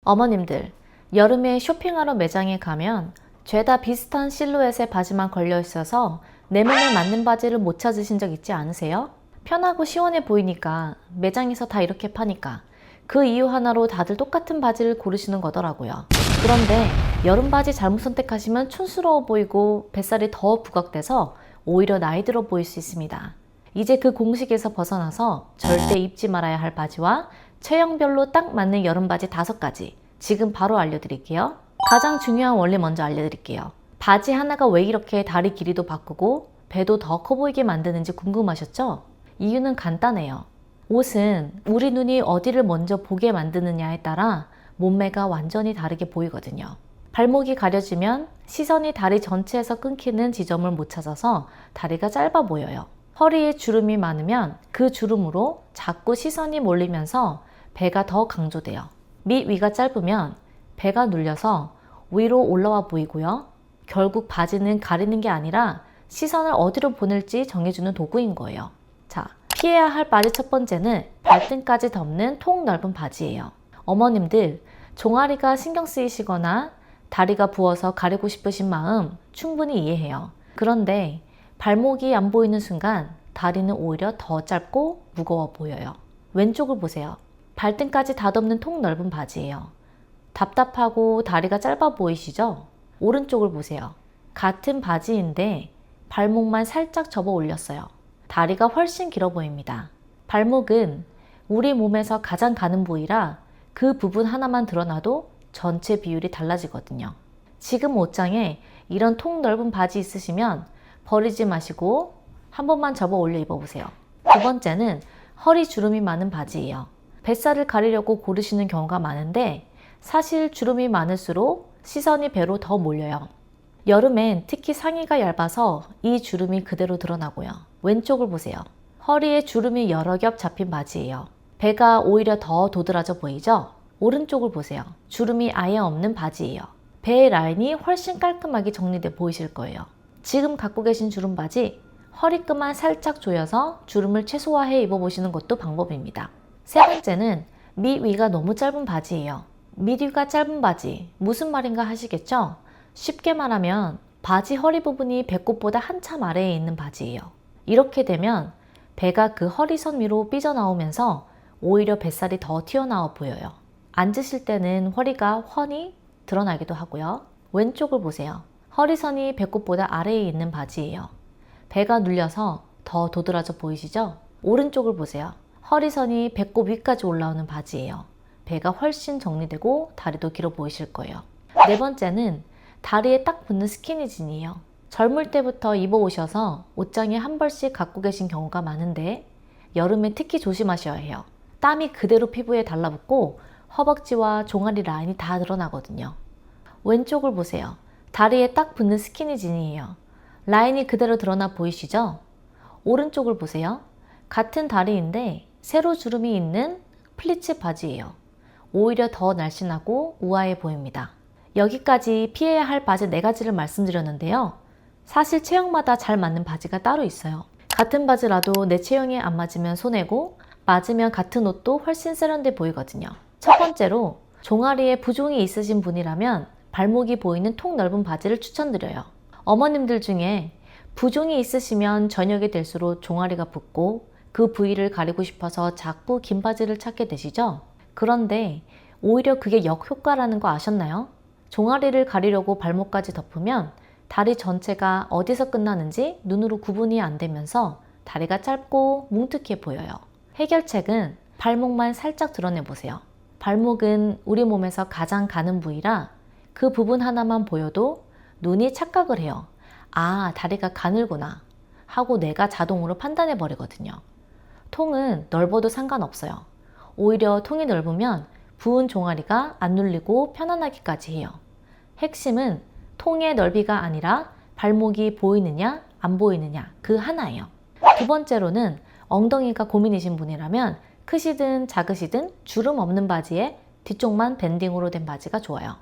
어머님들, 여름에 쇼핑하러 매장에 가면 죄다 비슷한 실루엣의 바지만 걸려 있어서 내 몸에 맞는 바지를 못 찾으신 적 있지 않으세요? 편하고 시원해 보이니까, 매장에서 다 이렇게 파니까 그 이유 하나로 다들 똑같은 바지를 고르시는 거더라고요. 그런데 여름 바지 잘못 선택하시면 촌스러워 보이고 뱃살이 더 부각돼서 오히려 나이 들어 보일 수 있습니다. 이제 그 공식에서 벗어나서 절대 입지 말아야 할 바지와 체형별로 딱 맞는 여름 바지 5가지 지금 바로 알려드릴게요. 가장 중요한 원리 먼저 알려드릴게요. 바지 하나가 왜 이렇게 다리 길이도 바꾸고 배도 더 커 보이게 만드는지 궁금하셨죠? 이유는 간단해요. 옷은 우리 눈이 어디를 먼저 보게 만드느냐에 따라 몸매가 완전히 다르게 보이거든요. 발목이 가려지면 시선이 다리 전체에서 끊기는 지점을 못 찾아서 다리가 짧아 보여요. 허리에 주름이 많으면 그 주름으로 자꾸 시선이 몰리면서 배가 더 강조돼요. 밑 위가 짧으면 배가 눌려서 위로 올라와 보이고요. 결국 바지는 가리는 게 아니라 시선을 어디로 보낼지 정해주는 도구인 거예요. 자, 피해야 할 바지 첫 번째는 발등까지 덮는 통 넓은 바지예요. 어머님들, 종아리가 신경 쓰이시거나 다리가 부어서 가리고 싶으신 마음 충분히 이해해요. 그런데 발목이 안 보이는 순간 다리는 오히려 더 짧고 무거워 보여요. 왼쪽을 보세요. 발등까지 다 덮는 통 넓은 바지예요. 답답하고 다리가 짧아 보이시죠? 오른쪽을 보세요. 같은 바지인데 발목만 살짝 접어 올렸어요. 다리가 훨씬 길어 보입니다. 발목은 우리 몸에서 가장 가는 부위라 그 부분 하나만 드러나도 전체 비율이 달라지거든요. 지금 옷장에 이런 통 넓은 바지 있으시면 버리지 마시고 한 번만 접어 올려 입어보세요. 두 번째는 허리 주름이 많은 바지예요. 뱃살을 가리려고 고르시는 경우가 많은데 사실 주름이 많을수록 시선이 배로 더 몰려요. 여름엔 특히 상의가 얇아서 이 주름이 그대로 드러나고요. 왼쪽을 보세요. 허리에 주름이 여러 겹 잡힌 바지예요. 배가 오히려 더 도드라져 보이죠? 오른쪽을 보세요. 주름이 아예 없는 바지예요. 배의 라인이 훨씬 깔끔하게 정리돼 보이실 거예요. 지금 갖고 계신 주름 바지, 허리끈만 살짝 조여서 주름을 최소화해 입어보시는 것도 방법입니다. 세 번째는 밑 위가 너무 짧은 바지예요. 밑 위가 짧은 바지, 무슨 말인가 하시겠죠? 쉽게 말하면 바지 허리 부분이 배꼽보다 한참 아래에 있는 바지예요. 이렇게 되면 배가 그 허리선 위로 삐져나오면서 오히려 뱃살이 더 튀어나와 보여요. 앉으실 때는 허리가 훤히 드러나기도 하고요. 왼쪽을 보세요. 허리선이 배꼽보다 아래에 있는 바지예요. 배가 눌려서 더 도드라져 보이시죠? 오른쪽을 보세요. 허리선이 배꼽 위까지 올라오는 바지예요. 배가 훨씬 정리되고 다리도 길어 보이실 거예요. 네 번째는 다리에 딱 붙는 스키니진이에요. 젊을 때부터 입어오셔서 옷장에 한 벌씩 갖고 계신 경우가 많은데 여름에 특히 조심하셔야 해요. 땀이 그대로 피부에 달라붙고 허벅지와 종아리 라인이 다 드러나거든요. 왼쪽을 보세요. 다리에 딱 붙는 스키니진이에요. 라인이 그대로 드러나 보이시죠? 오른쪽을 보세요. 같은 다리인데 세로 주름이 있는 플리츠 바지예요. 오히려 더 날씬하고 우아해 보입니다. 여기까지 피해야 할 바지 4가지를 말씀드렸는데요. 사실 체형마다 잘 맞는 바지가 따로 있어요. 같은 바지라도 내 체형에 안 맞으면 손해고 맞으면 같은 옷도 훨씬 세련돼 보이거든요. 첫 번째로 종아리에 부종이 있으신 분이라면 발목이 보이는 통 넓은 바지를 추천드려요. 어머님들 중에 부종이 있으시면 저녁이 될수록 종아리가 붓고 그 부위를 가리고 싶어서 자꾸 긴 바지를 찾게 되시죠? 그런데 오히려 그게 역효과라는 거 아셨나요? 종아리를 가리려고 발목까지 덮으면 다리 전체가 어디서 끝나는지 눈으로 구분이 안 되면서 다리가 짧고 뭉툭해 보여요. 해결책은 발목만 살짝 드러내 보세요. 발목은 우리 몸에서 가장 가는 부위라 그 부분 하나만 보여도 눈이 착각을 해요. 아, 다리가 가늘구나 하고 내가 자동으로 판단해 버리거든요. 통은 넓어도 상관없어요. 오히려 통이 넓으면 부은 종아리가 안 눌리고 편안하기까지 해요. 핵심은 통의 넓이가 아니라 발목이 보이느냐 안 보이느냐 그 하나예요. 두 번째로는 엉덩이가 고민이신 분이라면 크시든 작으시든 주름 없는 바지에 뒤쪽만 밴딩으로 된 바지가 좋아요.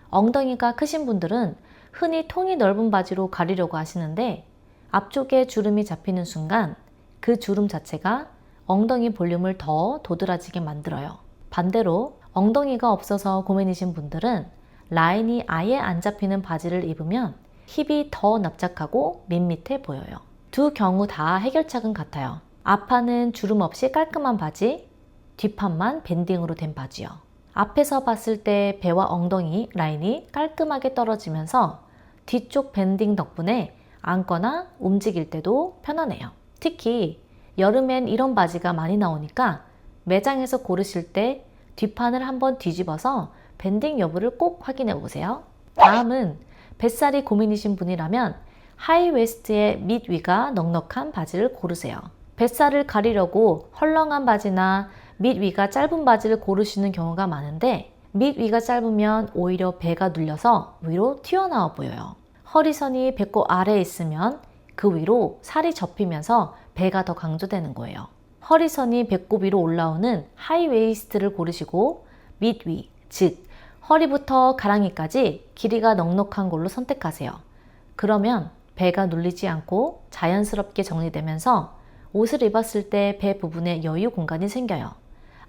엉덩이가 크신 분들은 흔히 통이 넓은 바지로 가리려고 하시는데 앞쪽에 주름이 잡히는 순간 그 주름 자체가 엉덩이 볼륨을 더 도드라지게 만들어요. 반대로 엉덩이가 없어서 고민이신 분들은 라인이 아예 안 잡히는 바지를 입으면 힙이 더 납작하고 밋밋해 보여요. 두 경우 다 해결책은 같아요. 앞판은 주름 없이 깔끔한 바지, 뒷판만 밴딩으로 된 바지요. 앞에서 봤을 때 배와 엉덩이 라인이 깔끔하게 떨어지면서 뒤쪽 밴딩 덕분에 앉거나 움직일 때도 편하네요. 특히 여름엔 이런 바지가 많이 나오니까 매장에서 고르실 때 뒷판을 한번 뒤집어서 밴딩 여부를 꼭 확인해 보세요. 다음은 뱃살이 고민이신 분이라면 하이웨스트에 밑위가 넉넉한 바지를 고르세요. 뱃살을 가리려고 헐렁한 바지나 밑위가 짧은 바지를 고르시는 경우가 많은데 밑위가 짧으면 오히려 배가 눌려서 위로 튀어나와 보여요. 허리선이 배꼽 아래에 있으면 그 위로 살이 접히면서 배가 더 강조되는 거예요. 허리선이 배꼽 위로 올라오는 하이웨이스트를 고르시고 밑위, 즉 허리부터 가랑이까지 길이가 넉넉한 걸로 선택하세요. 그러면 배가 눌리지 않고 자연스럽게 정리되면서 옷을 입었을 때 배 부분에 여유 공간이 생겨요.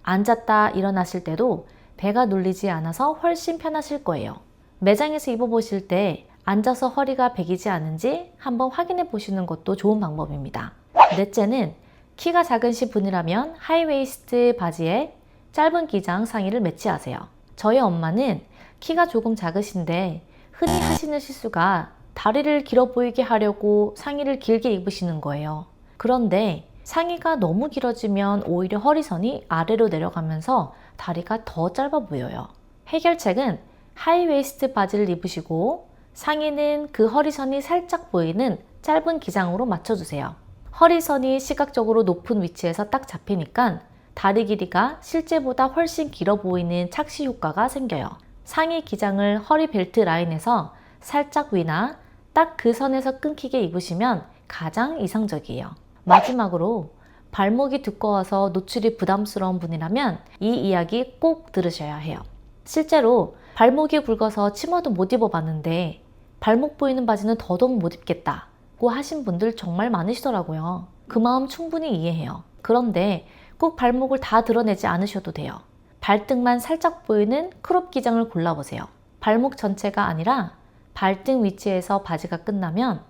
앉았다 일어나실 때도 배가 눌리지 않아서 훨씬 편하실 거예요. 매장에서 입어보실 때 앉아서 허리가 베기지 않은지 한번 확인해 보시는 것도 좋은 방법입니다. 넷째는 키가 작으신 분이라면 하이웨이스트 바지에 짧은 기장 상의를 매치하세요. 저희 엄마는 키가 조금 작으신데 흔히 하시는 실수가 다리를 길어 보이게 하려고 상의를 길게 입으시는 거예요. 그런데 상의가 너무 길어지면 오히려 허리선이 아래로 내려가면서 다리가 더 짧아 보여요. 해결책은 하이웨이스트 바지를 입으시고 상의는 그 허리선이 살짝 보이는 짧은 기장으로 맞춰주세요. 허리선이 시각적으로 높은 위치에서 딱 잡히니까 다리 길이가 실제보다 훨씬 길어 보이는 착시 효과가 생겨요. 상의 기장을 허리 벨트 라인에서 살짝 위나 딱 그 선에서 끊기게 입으시면 가장 이상적이에요. 마지막으로 발목이 두꺼워서 노출이 부담스러운 분이라면 이 이야기 꼭 들으셔야 해요. 실제로 발목이 굵어서 치마도 못 입어봤는데 발목 보이는 바지는 더더욱 못 입겠다고 하신 분들 정말 많으시더라고요. 그 마음 충분히 이해해요. 그런데 꼭 발목을 다 드러내지 않으셔도 돼요. 발등만 살짝 보이는 크롭 기장을 골라보세요. 발목 전체가 아니라 발등 위치에서 바지가 끝나면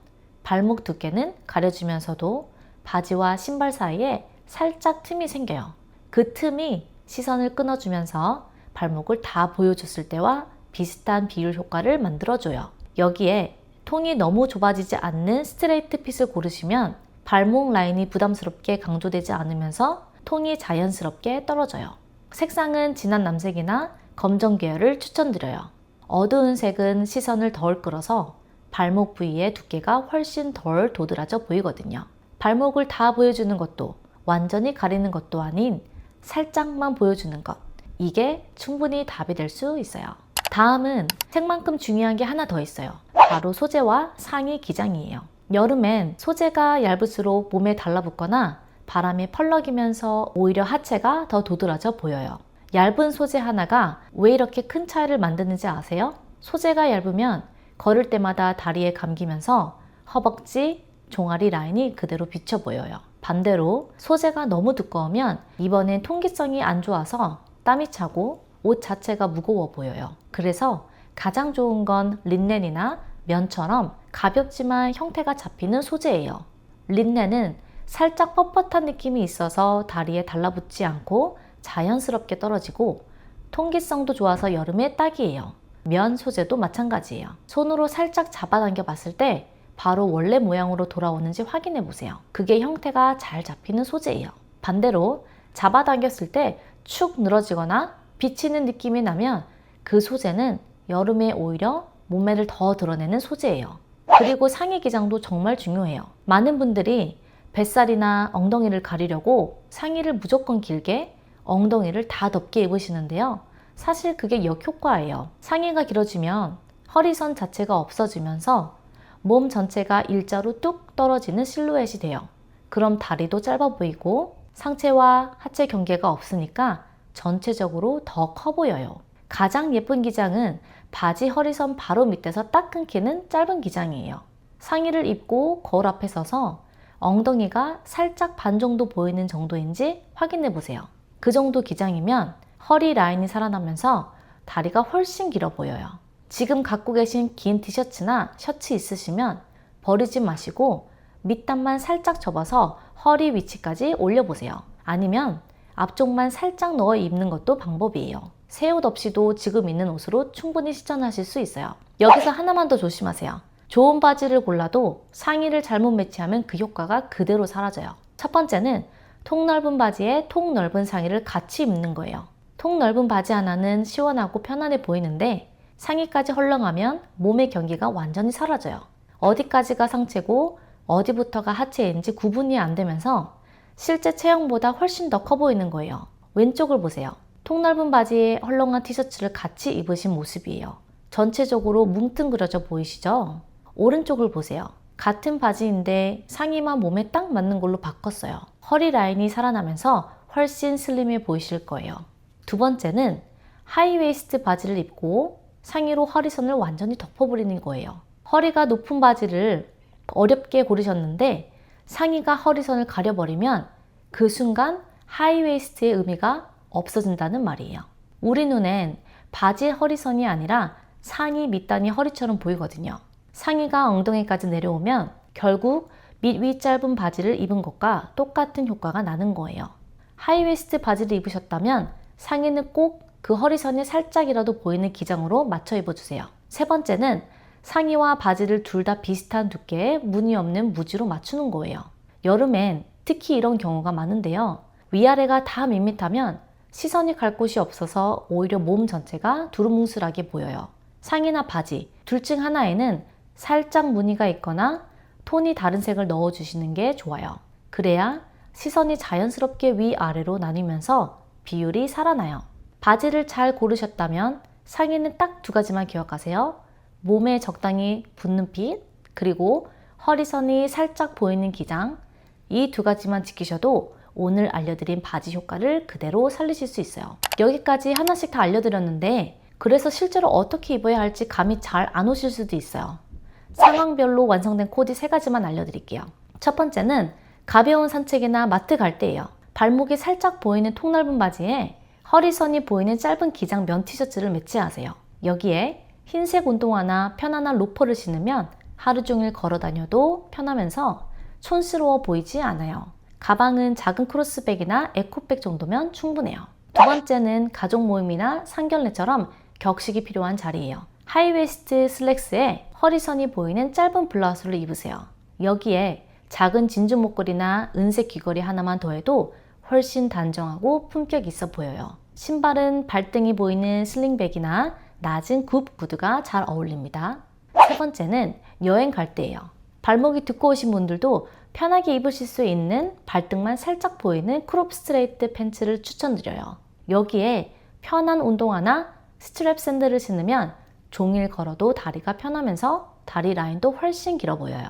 발목 두께는 가려지면서도 바지와 신발 사이에 살짝 틈이 생겨요. 그 틈이 시선을 끊어주면서 발목을 다 보여줬을 때와 비슷한 비율 효과를 만들어줘요. 여기에 통이 너무 좁아지지 않는 스트레이트 핏을 고르시면 발목 라인이 부담스럽게 강조되지 않으면서 통이 자연스럽게 떨어져요. 색상은 진한 남색이나 검정 계열을 추천드려요. 어두운 색은 시선을 덜 끌어서 발목 부위의 두께가 훨씬 덜 도드라져 보이거든요. 발목을 다 보여주는 것도 완전히 가리는 것도 아닌 살짝만 보여주는 것, 이게 충분히 답이 될 수 있어요. 다음은 색만큼 중요한 게 하나 더 있어요. 바로 소재와 상의 기장이에요. 여름엔 소재가 얇을수록 몸에 달라붙거나 바람이 펄럭이면서 오히려 하체가 더 도드라져 보여요. 얇은 소재 하나가 왜 이렇게 큰 차이를 만드는지 아세요? 소재가 얇으면 걸을 때마다 다리에 감기면서 허벅지, 종아리 라인이 그대로 비쳐 보여요. 반대로 소재가 너무 두꺼우면 이번엔 통기성이 안 좋아서 땀이 차고 옷 자체가 무거워 보여요. 그래서 가장 좋은 건 린넨이나 면처럼 가볍지만 형태가 잡히는 소재예요. 린넨은 살짝 뻣뻣한 느낌이 있어서 다리에 달라붙지 않고 자연스럽게 떨어지고 통기성도 좋아서 여름에 딱이에요. 면 소재도 마찬가지예요. 손으로 살짝 잡아당겨 봤을 때 바로 원래 모양으로 돌아오는지 확인해 보세요. 그게 형태가 잘 잡히는 소재예요. 반대로 잡아당겼을 때 축 늘어지거나 비치는 느낌이 나면 그 소재는 여름에 오히려 몸매를 더 드러내는 소재예요. 그리고 상의 기장도 정말 중요해요. 많은 분들이 뱃살이나 엉덩이를 가리려고 상의를 무조건 길게 엉덩이를 다 덮게 입으시는데요. 사실 그게 역효과예요. 상의가 길어지면 허리선 자체가 없어지면서 몸 전체가 일자로 뚝 떨어지는 실루엣이 돼요. 그럼 다리도 짧아 보이고 상체와 하체 경계가 없으니까 전체적으로 더 커 보여요. 가장 예쁜 기장은 바지 허리선 바로 밑에서 딱 끊기는 짧은 기장이에요. 상의를 입고 거울 앞에 서서 엉덩이가 살짝 반 정도 보이는 정도인지 확인해 보세요. 그 정도 기장이면 허리 라인이 살아나면서 다리가 훨씬 길어 보여요. 지금 갖고 계신 긴 티셔츠나 셔츠 있으시면 버리지 마시고 밑단만 살짝 접어서 허리 위치까지 올려보세요. 아니면 앞쪽만 살짝 넣어 입는 것도 방법이에요. 새 옷 없이도 지금 있는 옷으로 충분히 실천하실 수 있어요. 여기서 하나만 더 조심하세요. 좋은 바지를 골라도 상의를 잘못 매치하면 그 효과가 그대로 사라져요. 첫 번째는 통 넓은 바지에 통 넓은 상의를 같이 입는 거예요. 통 넓은 바지 하나는 시원하고 편안해 보이는데 상의까지 헐렁하면 몸의 경계가 완전히 사라져요. 어디까지가 상체고 어디부터가 하체인지 구분이 안 되면서 실제 체형보다 훨씬 더 커 보이는 거예요. 왼쪽을 보세요. 통 넓은 바지에 헐렁한 티셔츠를 같이 입으신 모습이에요. 전체적으로 뭉뚱그려져 보이시죠? 오른쪽을 보세요. 같은 바지인데 상의만 몸에 딱 맞는 걸로 바꿨어요. 허리 라인이 살아나면서 훨씬 슬림해 보이실 거예요. 두 번째는 하이웨이스트 바지를 입고 상의로 허리선을 완전히 덮어버리는 거예요. 허리가 높은 바지를 어렵게 고르셨는데 상의가 허리선을 가려버리면 그 순간 하이웨이스트의 의미가 없어진다는 말이에요. 우리 눈엔 바지의 허리선이 아니라 상의 밑단이 허리처럼 보이거든요. 상의가 엉덩이까지 내려오면 결국 밑 위 짧은 바지를 입은 것과 똑같은 효과가 나는 거예요. 하이웨스트 바지를 입으셨다면 상의는 꼭 그 허리선이 살짝이라도 보이는 기장으로 맞춰 입어주세요. 세 번째는 상의와 바지를 둘 다 비슷한 두께의 무늬 없는 무지로 맞추는 거예요. 여름엔 특히 이런 경우가 많은데요. 위아래가 다 밋밋하면 시선이 갈 곳이 없어서 오히려 몸 전체가 두루뭉술하게 보여요. 상의나 바지 둘 중 하나에는 살짝 무늬가 있거나 톤이 다른 색을 넣어주시는 게 좋아요. 그래야 시선이 자연스럽게 위아래로 나뉘면서 비율이 살아나요. 바지를 잘 고르셨다면 상의는 딱 두 가지만 기억하세요. 몸에 적당히 붙는 핏, 그리고 허리선이 살짝 보이는 기장, 이 두 가지만 지키셔도 오늘 알려드린 바지 효과를 그대로 살리실 수 있어요. 여기까지 하나씩 다 알려드렸는데 그래서 실제로 어떻게 입어야 할지 감이 잘 안 오실 수도 있어요. 상황별로 완성된 코디 세 가지만 알려드릴게요. 첫 번째는 가벼운 산책이나 마트 갈 때예요. 발목이 살짝 보이는 통 넓은 바지에 허리선이 보이는 짧은 기장 면 티셔츠를 매치하세요. 여기에 흰색 운동화나 편안한 로퍼를 신으면 하루 종일 걸어 다녀도 편하면서 촌스러워 보이지 않아요. 가방은 작은 크로스백이나 에코백 정도면 충분해요. 두 번째는 가족 모임이나 상견례처럼 격식이 필요한 자리예요. 하이웨스트 슬랙스에 허리선이 보이는 짧은 블라우스를 입으세요. 여기에 작은 진주 목걸이나 은색 귀걸이 하나만 더해도 훨씬 단정하고 품격 있어 보여요. 신발은 발등이 보이는 슬링백이나 낮은 굽 구두가 잘 어울립니다. 세 번째는 여행 갈 때예요. 발목이 두꺼우신 분들도 편하게 입으실 수 있는 발등만 살짝 보이는 크롭 스트레이트 팬츠를 추천드려요. 여기에 편한 운동화나 스트랩 샌들을 신으면 종일 걸어도 다리가 편하면서 다리 라인도 훨씬 길어 보여요.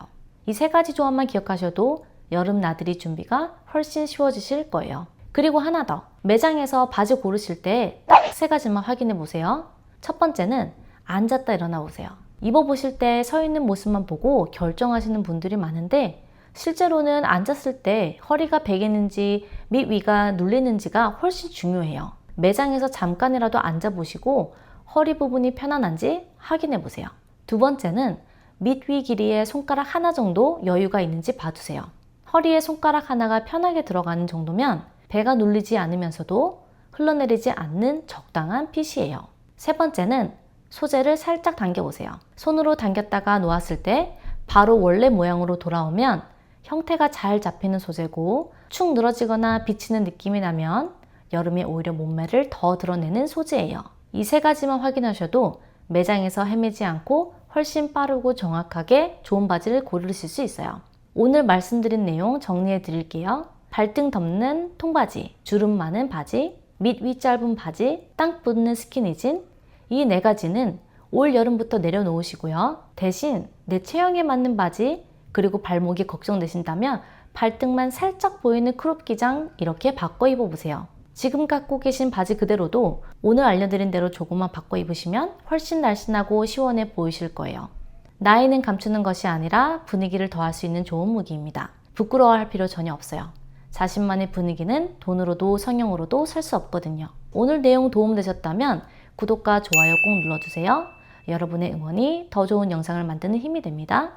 이 세 가지 조합만 기억하셔도 여름 나들이 준비가 훨씬 쉬워지실 거예요. 그리고 하나 더, 매장에서 바지 고르실 때 딱 세 가지만 확인해 보세요. 첫 번째는 앉았다 일어나 보세요. 입어보실 때 서 있는 모습만 보고 결정하시는 분들이 많은데 실제로는 앉았을 때 허리가 베겠는지 밑 위가 눌리는지가 훨씬 중요해요. 매장에서 잠깐이라도 앉아보시고 허리 부분이 편안한지 확인해 보세요. 두 번째는 밑 위 길이에 손가락 하나 정도 여유가 있는지 봐두세요. 허리에 손가락 하나가 편하게 들어가는 정도면 배가 눌리지 않으면서도 흘러내리지 않는 적당한 핏이에요. 세 번째는 소재를 살짝 당겨보세요. 손으로 당겼다가 놓았을 때 바로 원래 모양으로 돌아오면 형태가 잘 잡히는 소재고 축 늘어지거나 비치는 느낌이 나면 여름에 오히려 몸매를 더 드러내는 소재예요. 이 세 가지만 확인하셔도 매장에서 헤매지 않고 훨씬 빠르고 정확하게 좋은 바지를 고르실 수 있어요. 오늘 말씀드린 내용 정리해 드릴게요. 발등 덮는 통바지, 주름 많은 바지, 밑 위 짧은 바지, 땅 붙는 스키니진, 이 네 가지는 올 여름부터 내려놓으시고요. 대신 내 체형에 맞는 바지, 그리고 발목이 걱정되신다면 발등만 살짝 보이는 크롭 기장 이렇게 바꿔 입어보세요. 지금 갖고 계신 바지 그대로도 오늘 알려드린 대로 조금만 바꿔 입으시면 훨씬 날씬하고 시원해 보이실 거예요. 나이는 감추는 것이 아니라 분위기를 더할 수 있는 좋은 무기입니다. 부끄러워할 필요 전혀 없어요. 자신만의 분위기는 돈으로도 성형으로도 살 수 없거든요. 오늘 내용 도움되셨다면 구독과 좋아요 꼭 눌러주세요. 여러분의 응원이 더 좋은 영상을 만드는 힘이 됩니다.